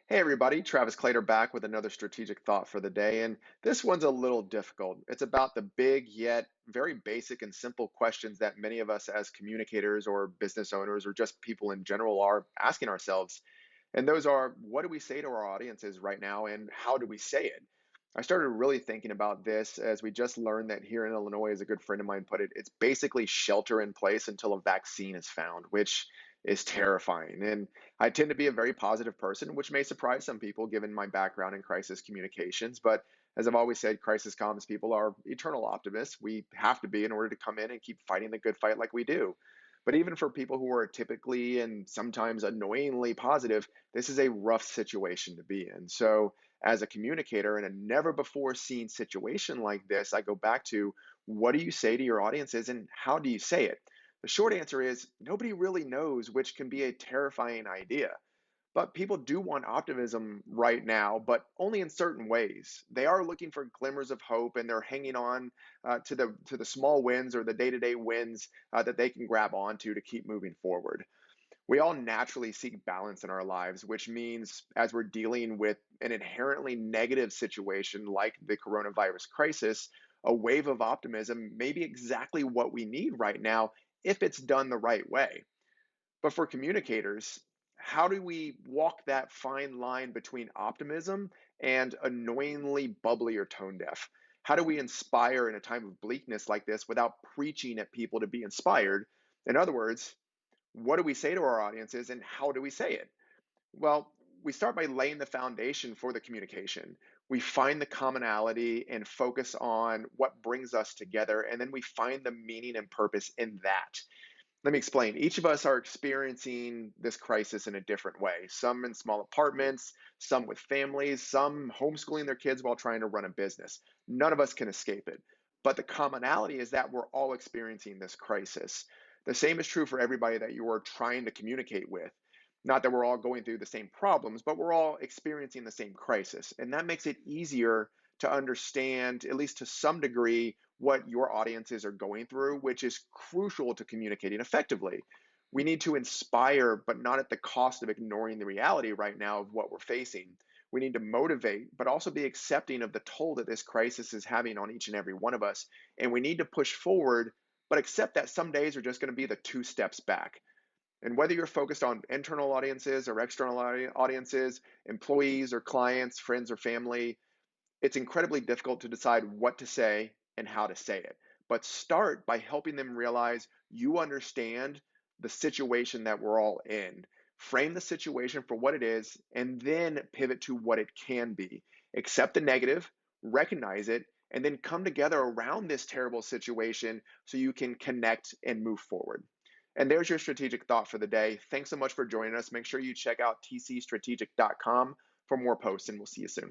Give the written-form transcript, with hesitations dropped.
Hey everybody, Travis Clater back with another strategic thought for the day. And this one's a little difficult. It's about the big yet very basic and simple questions that many of us as communicators or business owners or just people in general are asking ourselves. And those are, what do we say to our audiences right now and how do we say it? I started really thinking about this as we just learned that here in Illinois, as a good friend of mine put it, it's basically shelter in place until a vaccine is found, which is terrifying. And I tend to be a very positive person, which may surprise some people given my background in crisis communications. But as I've always said, crisis comms people are eternal optimists. We have to be in order to come in and keep fighting the good fight like we do. But even for people who are typically and sometimes annoyingly positive, this is a rough situation to be in. So, as a communicator in a never before seen situation like this, I go back to, what do you say to your audiences and how do you say it? The short answer is nobody really knows, which can be a terrifying idea. But people do want optimism right now, but only in certain ways. They are looking for glimmers of hope, and they're hanging on to the small wins or the day-to-day wins that they can grab onto to keep moving forward. We all naturally seek balance in our lives, which means as we're dealing with an inherently negative situation like the coronavirus crisis, a wave of optimism may be exactly what we need right now if it's done the right way. But for communicators, how do we walk that fine line between optimism and annoyingly bubbly or tone deaf? How do we inspire in a time of bleakness like this without preaching at people to be inspired? In other words, what do we say to our audiences and how do we say it? Well, we start by laying the foundation for the communication. We find the commonality and focus on what brings us together, and then we find the meaning and purpose in that. Let me explain. Each of us are experiencing this crisis in a different way. Some in small apartments, some with families, some homeschooling their kids while trying to run a business. None of us can escape it. But the commonality is that we're all experiencing this crisis. The same is true for everybody that you are trying to communicate with. Not that we're all going through the same problems, but we're all experiencing the same crisis. And that makes it easier to understand, at least to some degree, what your audiences are going through, which is crucial to communicating effectively. We need to inspire, but not at the cost of ignoring the reality right now of what we're facing. We need to motivate, but also be accepting of the toll that this crisis is having on each and every one of us. And we need to push forward, but accept that some days are just going to be the two steps back. And whether you're focused on internal audiences or external audiences, employees or clients, friends or family, it's incredibly difficult to decide what to say and how to say it. But start by helping them realize you understand the situation that we're all in. Frame the situation for what it is, and then pivot to what it can be. Accept the negative, recognize it, and then come together around this terrible situation so you can connect and move forward. And there's your strategic thought for the day. Thanks so much for joining us. Make sure you check out tcstrategic.com for more posts, and we'll see you soon.